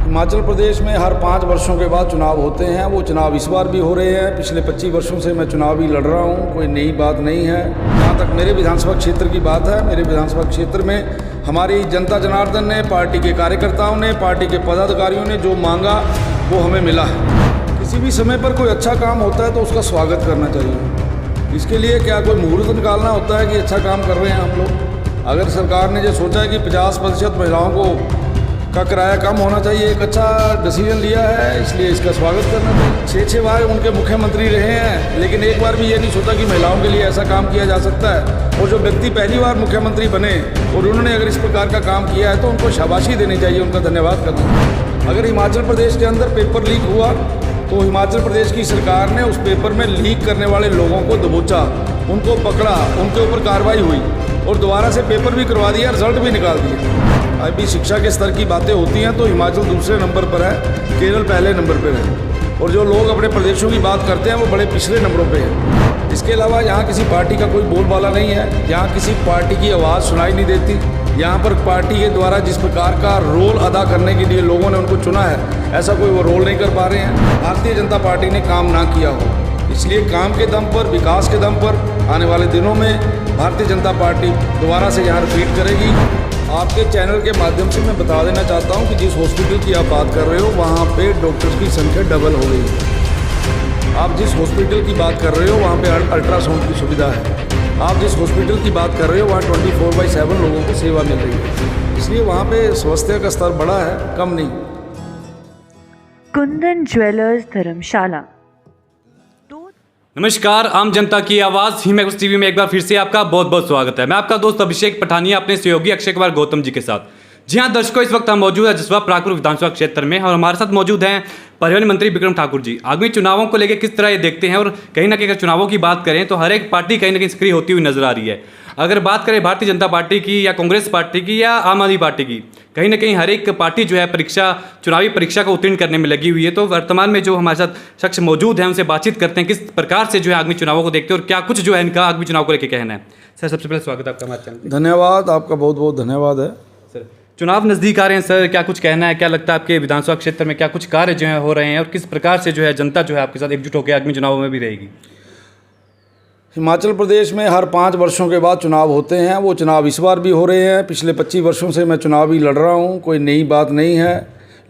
हिमाचल प्रदेश में हर 5 वर्षों के बाद चुनाव होते हैं। वो चुनाव इस बार भी हो रहे हैं। पिछले 25 वर्षों से मैं चुनाव ही लड़ रहा हूँ, कोई नई बात नहीं है। जहाँ तक मेरे विधानसभा क्षेत्र की बात है, मेरे विधानसभा क्षेत्र में हमारी जनता जनार्दन ने, पार्टी के कार्यकर्ताओं ने, पार्टी के पदाधिकारियों ने जो मांगा वो हमें मिला है। किसी भी समय पर कोई अच्छा काम होता है तो उसका स्वागत करना चाहिए। इसके लिए क्या कोई मुहूर्त निकालना होता है कि अच्छा काम कर रहे हैं हम लोग? अगर सरकार ने जो सोचा है कि 50% महिलाओं को का किराया कम होना चाहिए, एक अच्छा डिसीजन लिया है, इसलिए इसका स्वागत करना चाहिए। 6 बार उनके मुख्यमंत्री रहे हैं, लेकिन एक बार भी ये नहीं सोचा कि महिलाओं के लिए ऐसा काम किया जा सकता है। और जो व्यक्ति पहली बार मुख्यमंत्री बने और उन्होंने अगर इस प्रकार का काम किया है तो उनको शाबाशी देनी चाहिए, उनका धन्यवाद करना चाहिए। अगर हिमाचल प्रदेश के अंदर पेपर लीक हुआ तो हिमाचल प्रदेश की सरकार ने उस पेपर में लीक करने वाले लोगों को दबोचा, उनको पकड़ा, उनके ऊपर कार्रवाई हुई और दोबारा से पेपर भी करवा दिया, रिजल्ट भी निकाल दिया। अभी शिक्षा के स्तर की बातें होती हैं तो हिमाचल दूसरे नंबर पर है, केरल पहले नंबर पर है, और जो लोग अपने प्रदेशों की बात करते हैं वो बड़े पिछले नंबरों पे हैं। इसके अलावा यहाँ किसी पार्टी का कोई बोलबाला नहीं है, यहाँ किसी पार्टी की आवाज़ सुनाई नहीं देती। यहाँ पर पार्टी के द्वारा जिस प्रकार का रोल अदा करने के लिए लोगों ने उनको चुना है, ऐसा कोई वो रोल नहीं कर पा रहे हैं। भारतीय जनता पार्टी ने काम ना किया हो, इसलिए काम के दम पर, विकास के दम पर आने वाले दिनों में भारतीय जनता पार्टी दोबारा से यहाँ रिपीट करेगी। आपके चैनल के माध्यम से मैं बता देना चाहता हूँ कि जिस हॉस्पिटल की आप बात कर रहे हो वहाँ पे डॉक्टर्स की संख्या डबल हो गई है। आप जिस हॉस्पिटल की बात कर रहे हो वहाँ पे अल्ट्रासाउंड की सुविधा है। आप जिस हॉस्पिटल की बात कर रहे हो वहाँ 24/7 लोगों को सेवा मिल रही है, इसलिए वहाँ पे स्वास्थ्य का स्तर बड़ा है, कम नहीं। कुंदन ज्वेलर्स धर्मशाला। नमस्कार, आम जनता की आवाज़ हिमैक्स टीवी में एक बार फिर से आपका बहुत बहुत स्वागत है। मैं आपका दोस्त अभिषेक पठानिया अपने सहयोगी अक्षय कुमार गौतम जी के साथ। जी हाँ दर्शकों, इस वक्त हम मौजूद हैं जसवा प्रागपुर विधानसभा क्षेत्र में और हमारे साथ मौजूद हैं परिवहन मंत्री बिक्रम ठाकुर जी। आगामी चुनावों को लेकर किस तरह ये देखते हैं, और कहीं ना कहीं अगर चुनावों की बात करें तो हर एक पार्टी कहीं ना कहीं सक्रिय होती हुई नजर आ रही है। अगर बात करें भारतीय जनता पार्टी की या कांग्रेस पार्टी की या आम आदमी पार्टी की, कहीं ना कहीं हर एक पार्टी जो है चुनावी परीक्षा को उत्तीर्ण करने में लगी हुई है। तो वर्तमान में जो हमारे साथ शख्स मौजूद हैं उनसे बातचीत करते हैं किस प्रकार से जो है आगामी चुनावों को देखते हैं और क्या कुछ जो है इनका आगामी चुनाव को लेकर कहना है। सर, सबसे पहले स्वागत है आपका हमारे चैनल। धन्यवाद, आपका बहुत बहुत धन्यवाद है। सर, चुनाव नज़दीक आ रहे हैं सर, क्या कुछ कहना है? क्या लगता है आपके विधानसभा क्षेत्र में क्या कुछ कार्य जो है हो रहे हैं और किस प्रकार से जो है जनता जो है आपके साथ एकजुट होकर आगामी चुनावों में भी रहेगी? हिमाचल प्रदेश में हर 5 वर्षों के बाद चुनाव होते हैं। वो चुनाव इस बार भी हो रहे हैं। पिछले 25 वर्षों से मैं चुनाव ही लड़ रहा हूँ, कोई नई बात नहीं है।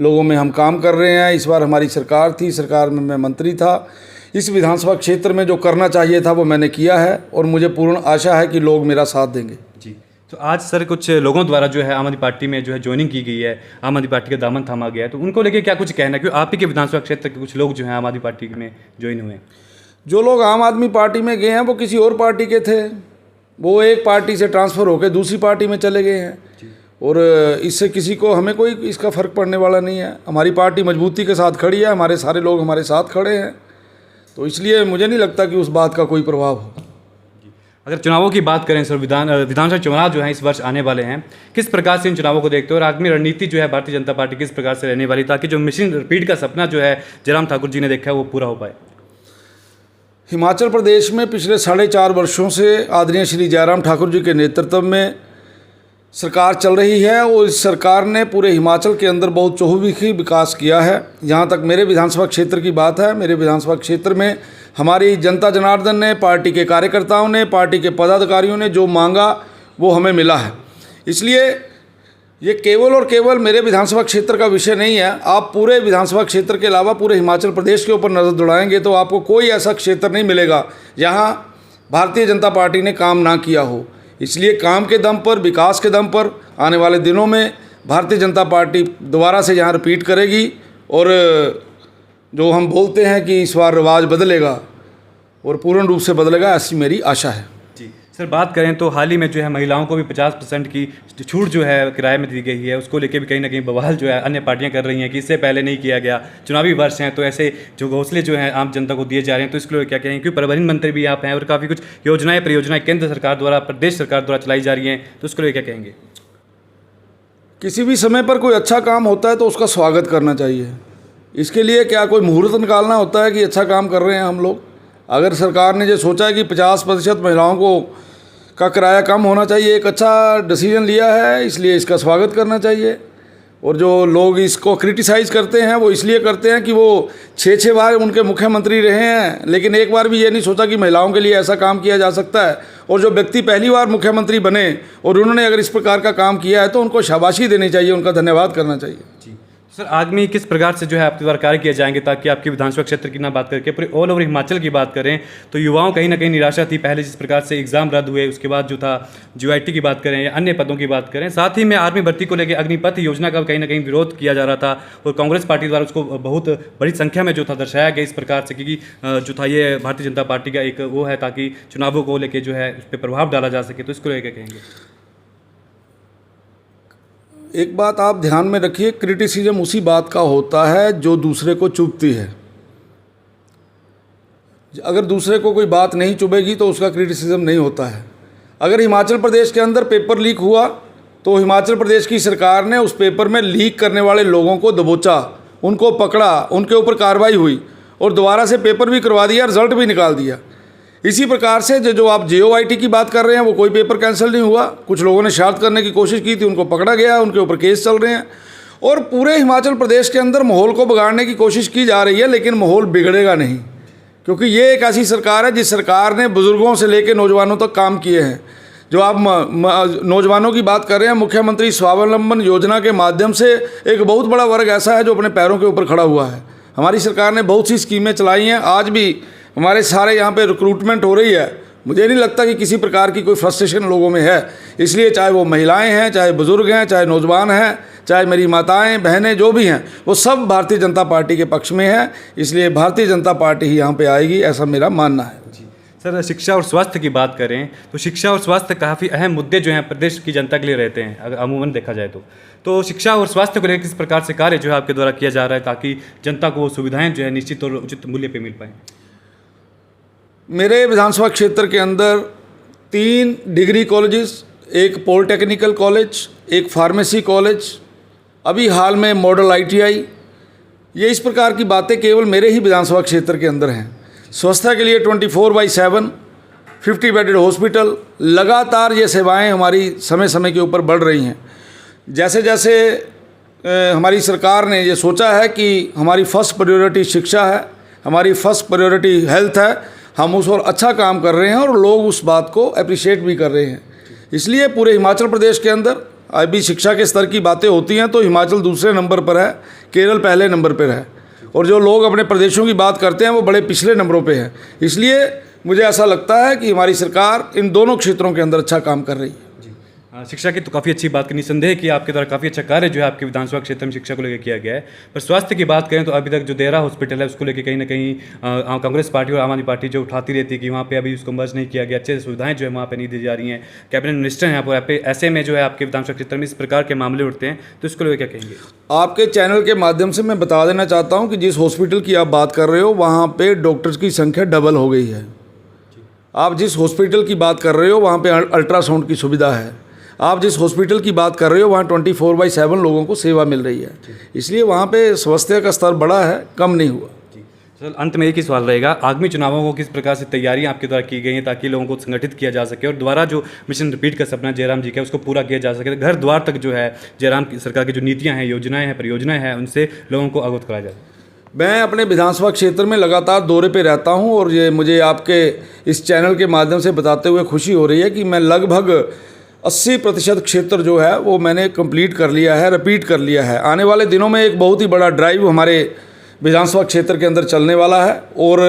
लोगों में हम काम कर रहे हैं। इस बार हमारी सरकार थी, सरकार में मैं मंत्री था। इस विधानसभा क्षेत्र में जो करना चाहिए था वो मैंने किया है और मुझे पूर्ण आशा है कि लोग मेरा साथ देंगे। जी, तो आज सर कुछ लोगों द्वारा जो है आम आदमी पार्टी में जो है ज्वाइनिंग की गई है, आम आदमी पार्टी का दामन थामा गया है, तो उनको लेके क्या कुछ कहना है? क्योंकि आप ही के विधानसभा क्षेत्र के कुछ लोग जो हैं आम आदमी पार्टी में ज्वाइन हुए हैं। जो लोग आम आदमी पार्टी में गए हैं वो किसी और पार्टी के थे, वो एक पार्टी से ट्रांसफ़र होकर दूसरी पार्टी में चले गए हैं और इससे किसी को, हमें कोई इसका फ़र्क पड़ने वाला नहीं है। हमारी पार्टी मजबूती के साथ खड़ी है, हमारे सारे लोग हमारे साथ खड़े हैं, तो इसलिए मुझे नहीं लगता कि उस बात का कोई प्रभाव हो। अगर चुनावों की बात करें सर, विधानसभा चुनाव जो है इस वर्ष आने वाले हैं, किस प्रकार से इन चुनावों को देखते हो और आगामी रणनीति जो है भारतीय जनता पार्टी किस प्रकार से रहने वाली, ताकि जो मिशन रिपीट का सपना जो है जयराम ठाकुर जी ने देखा है वो पूरा हो पाए? हिमाचल प्रदेश में पिछले 4.5 वर्षों से आदरणीय श्री जयराम ठाकुर जी के नेतृत्व में सरकार चल रही है और इस सरकार ने पूरे हिमाचल के अंदर बहुत चहुमुखी विकास किया है। जहाँ तक मेरे विधानसभा क्षेत्र की बात है, मेरे विधानसभा क्षेत्र में हमारी जनता जनार्दन ने, पार्टी के कार्यकर्ताओं ने, पार्टी के पदाधिकारियों ने जो मांगा वो हमें मिला है। इसलिए ये केवल और केवल मेरे विधानसभा क्षेत्र का विषय नहीं है। आप पूरे विधानसभा क्षेत्र के अलावा पूरे हिमाचल प्रदेश के ऊपर नज़र दौड़ाएंगे तो आपको कोई ऐसा क्षेत्र नहीं मिलेगा जहां भारतीय जनता पार्टी ने काम ना किया हो। इसलिए काम के दम पर, विकास के दम पर आने वाले दिनों में भारतीय जनता पार्टी दोबारा से यहाँ रिपीट करेगी और जो हम बोलते हैं कि इस बार रिवाज बदलेगा और पूर्ण रूप से बदलेगा, ऐसी मेरी आशा है। सर, बात करें तो हाल ही में जो है महिलाओं को भी 50% की छूट जो है किराए में दी गई है, उसको लेके भी कहीं ना कहीं बवाल जो है अन्य पार्टियां कर रही हैं कि इससे पहले नहीं किया गया, चुनावी वर्ष हैं तो ऐसे जो घोंसले जो हैं आम जनता को दिए जा रहे हैं, तो इसके लिए क्या कहेंगे? क्योंकि परिवहन मंत्री भी आप हैं और काफ़ी कुछ योजनाएं परियोजनाएं केंद्र सरकार द्वारा, प्रदेश सरकार द्वारा चलाई जा रही हैं, तो उसके लिए क्या कहेंगे? किसी भी समय पर कोई अच्छा काम होता है तो उसका स्वागत करना चाहिए। इसके लिए क्या कोई मुहूर्त निकालना होता है कि अच्छा काम कर रहे हैं हम लोग? अगर सरकार ने जो सोचा है कि 50% महिलाओं को का किराया कम होना चाहिए, एक अच्छा डिसीजन लिया है, इसलिए इसका स्वागत करना चाहिए। और जो लोग इसको क्रिटिसाइज़ करते हैं वो इसलिए करते हैं कि वो 6 बार उनके मुख्यमंत्री रहे हैं, लेकिन एक बार भी ये नहीं सोचा कि महिलाओं के लिए ऐसा काम किया जा सकता है। और जो व्यक्ति पहली बार मुख्यमंत्री बने और उन्होंने अगर इस प्रकार का काम किया है तो उनको शाबाशी देनी चाहिए, उनका धन्यवाद करना चाहिए। जी सर, आगामी किस प्रकार से जो है आपके द्वारा कार्य किए जाएंगे ताकि आपकी विधानसभा क्षेत्र की ना बात करके पूरे ऑल ओवर हिमाचल की बात करें तो युवाओं कहीं ना कहीं निराशा थी। पहले जिस प्रकार से एग्जाम रद्द हुए, उसके बाद जो था GOIT की बात करें या अन्य पदों की बात करें, साथ ही में आर्मी भर्ती को लेकर अग्निपथ योजना का कहीं ना कहीं विरोध किया जा रहा था और कांग्रेस पार्टी द्वारा उसको बहुत बड़ी संख्या में जो था दर्शाया गया इस प्रकार से, क्योंकि जो था ये भारतीय जनता पार्टी का एक वो है ताकि चुनावों को लेकर जो है उस पर प्रभाव डाला जा सके। तो इसको लेकर कहेंगे? एक बात आप ध्यान में रखिए, क्रिटिसिज्म उसी बात का होता है जो दूसरे को चुभती है। अगर दूसरे को कोई बात नहीं चुभेगी तो उसका क्रिटिसिज्म नहीं होता है। अगर हिमाचल प्रदेश के अंदर पेपर लीक हुआ तो हिमाचल प्रदेश की सरकार ने उस पेपर में लीक करने वाले लोगों को दबोचा, उनको पकड़ा, उनके ऊपर कार्रवाई हुई और दोबारा से पेपर भी करवा दिया, रिजल्ट भी निकाल दिया। इसी प्रकार से जो आप GOIT की बात कर रहे हैं वो कोई पेपर कैंसिल नहीं हुआ। कुछ लोगों ने शरारत करने की कोशिश की थी, उनको पकड़ा गया, उनके ऊपर केस चल रहे हैं और पूरे हिमाचल प्रदेश के अंदर माहौल को बिगाड़ने की कोशिश की जा रही है, लेकिन माहौल बिगड़ेगा नहीं, क्योंकि ये एक ऐसी सरकार है जिस सरकार ने बुजुर्गों से लेकर नौजवानों तक काम किए हैं। जो आप नौजवानों की बात कर रहे हैं, मुख्यमंत्री स्वावलंबन योजना के माध्यम से एक बहुत बड़ा वर्ग ऐसा है जो अपने पैरों के ऊपर खड़ा हुआ है। हमारी सरकार ने बहुत सी स्कीमें चलाई हैं, आज भी हमारे सारे यहाँ पे रिक्रूटमेंट हो रही है। मुझे नहीं लगता कि किसी प्रकार की कोई फ्रस्ट्रेशन लोगों में है। इसलिए चाहे वो महिलाएं हैं, चाहे बुजुर्ग हैं, चाहे नौजवान हैं, चाहे मेरी माताएं बहनें जो भी हैं, वो सब भारतीय जनता पार्टी के पक्ष में हैं। इसलिए भारतीय जनता पार्टी ही यहाँ पे आएगी, ऐसा मेरा मानना है। जी सर, शिक्षा और स्वास्थ्य की बात करें तो शिक्षा और स्वास्थ्य काफ़ी अहम मुद्दे जो हैं प्रदेश की जनता के लिए रहते हैं अगर अमूमन देखा जाए तो शिक्षा और स्वास्थ्य को लेकर किस प्रकार से कार्य जो है आपके द्वारा किया जा रहा है ताकि जनता को सुविधाएँ जो है निश्चित और उचित मूल्य पर मिल पाएँ? मेरे विधानसभा क्षेत्र के अंदर 3 डिग्री कॉलेजेस, एक पॉलिटेक्निकल कॉलेज, एक फार्मेसी कॉलेज, अभी हाल में मॉडल ITI, ये इस प्रकार की बातें केवल मेरे ही विधानसभा क्षेत्र के अंदर हैं। स्वास्थ्य के लिए 24/7 50 बेडेड हॉस्पिटल, लगातार ये सेवाएं हमारी समय समय के ऊपर बढ़ रही हैं। जैसे जैसे हमारी सरकार ने ये सोचा है कि हमारी फर्स्ट प्रायोरिटी शिक्षा है, हमारी फर्स्ट प्रायोरिटी हेल्थ है, हम उस और अच्छा काम कर रहे हैं और लोग उस बात को अप्रिशिएट भी कर रहे हैं। इसलिए पूरे हिमाचल प्रदेश के अंदर अभी शिक्षा के स्तर की बातें होती हैं तो हिमाचल दूसरे नंबर पर है, केरल पहले नंबर पर है और जो लोग अपने प्रदेशों की बात करते हैं वो बड़े पिछले नंबरों पे हैं। इसलिए मुझे ऐसा लगता है कि हमारी सरकार इन दोनों क्षेत्रों के अंदर अच्छा काम कर रही है। शिक्षा की तो काफ़ी अच्छी बात करनी, संदेह कि आपके द्वारा काफ़ी अच्छा कार्य जो है आपके विधानसभा क्षेत्र में शिक्षा को लेकर किया गया है। पर स्वास्थ्य की बात करें तो अभी तक जो देहरा हॉस्पिटल है उसको लेकर कहीं ना कहीं कांग्रेस पार्टी और आम आदमी पार्टी जो उठाती रहती है कि वहाँ पे अभी उसको मर्ज नहीं किया गया, अच्छे सुविधाएं जो है वहाँ पे नहीं दी जा रही हैं, कैबिनेट मिनिस्टर हैं यहाँ पर, ऐसे में जो है आपके विधानसभा क्षेत्र में इस प्रकार के मामले उठते हैं तो इसको लेकर क्या कहेंगे? आपके चैनल के माध्यम से मैं बता देना चाहता हूँ कि जिस हॉस्पिटल की आप बात कर रहे हो वहाँ पर डॉक्टर्स की संख्या डबल हो गई है। आप जिस हॉस्पिटल की बात कर रहे हो वहाँ पर अल्ट्रासाउंड की सुविधा है। आप जिस हॉस्पिटल की बात कर रहे हो वहाँ 24/7 लोगों को सेवा मिल रही है। इसलिए वहाँ पे स्वास्थ्य का स्तर बड़ा है, कम नहीं हुआ। सर, अंत में एक ही सवाल रहेगा, आगामी चुनावों को किस प्रकार से तैयारियां आपके द्वारा की गई हैं ताकि लोगों को संगठित किया जा सके और दोबारा जो मिशन रिपीट का सपना जयराम जी का उसको पूरा किया जा सके, घर द्वार तक जो है जयराम की सरकार की जो नीतियाँ हैं, योजनाएँ हैं, परियोजनाएँ हैं, उनसे लोगों को अवगत कराया जाए? मैं अपने विधानसभा क्षेत्र में लगातार दौरे पे रहता हूं और ये मुझे आपके इस चैनल के माध्यम से बताते हुए खुशी हो रही है कि मैं लगभग 80% क्षेत्र जो है वो मैंने कंप्लीट कर लिया है, रिपीट कर लिया है। आने वाले दिनों में एक बहुत ही बड़ा ड्राइव हमारे विधानसभा क्षेत्र के अंदर चलने वाला है और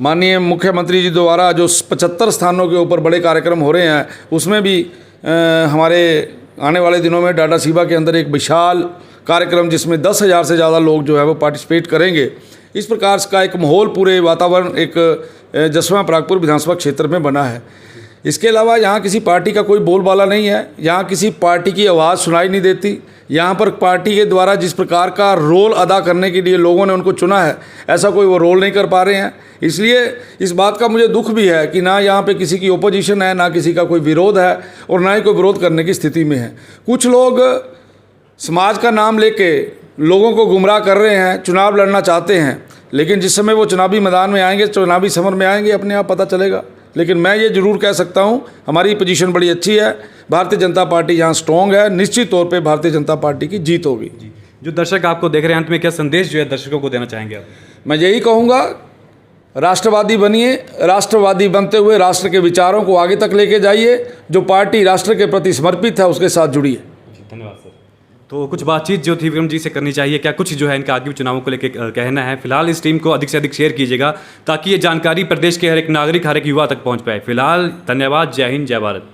माननीय मुख्यमंत्री जी द्वारा जो 75 स्थानों के ऊपर बड़े कार्यक्रम हो रहे हैं उसमें भी हमारे आने वाले दिनों में डाडा सीबा के अंदर एक विशाल कार्यक्रम जिसमें 10,000 से ज़्यादा लोग जो है वो पार्टिसिपेट करेंगे। इस प्रकार का एक माहौल, पूरे वातावरण एक जसवां परागपुर विधानसभा क्षेत्र में बना है। इसके अलावा यहाँ किसी पार्टी का कोई बोलबाला नहीं है, यहाँ किसी पार्टी की आवाज़ सुनाई नहीं देती। यहाँ पर पार्टी के द्वारा जिस प्रकार का रोल अदा करने के लिए लोगों ने उनको चुना है, ऐसा कोई वो रोल नहीं कर पा रहे हैं। इसलिए इस बात का मुझे दुख भी है कि ना यहाँ पे किसी की ओपोजिशन है, ना किसी का कोई विरोध है और ना ही कोई विरोध करने की स्थिति में है। कुछ लोग समाज का नाम लेके लोगों को गुमराह कर रहे हैं, चुनाव लड़ना चाहते हैं, लेकिन जिस समय वो चुनावी मैदान में आएंगे, चुनावी समर में आएंगे, अपने आप पता चलेगा लेकिन मैं ये जरूर कह सकता हूँ हमारी पोजीशन बड़ी अच्छी है। भारतीय जनता पार्टी यहाँ स्ट्रॉन्ग है, निश्चित तौर पे भारतीय जनता पार्टी की जीत होगी। जो दर्शक आपको देख रहे हैं, अंत में क्या संदेश जो है दर्शकों को देना चाहेंगे आप? मैं यही कहूँगा, राष्ट्रवादी बनिए, राष्ट्रवादी बनते हुए राष्ट्र के विचारों को आगे तक लेके जाइए। जो पार्टी राष्ट्र के प्रति समर्पित है उसके साथ जुड़िए। धन्यवाद सर। तो कुछ बातचीत जो थी विक्रम जी से करनी चाहिए, क्या कुछ जो है इनका आगे चुनावों को लेकर कहना है? फिलहाल इस टीम को अधिक से अधिक शेयर कीजिएगा ताकि ये जानकारी प्रदेश के हर एक नागरिक, हर एक युवा तक पहुंच पाए। फिलहाल धन्यवाद, जय हिंद, जय भारत।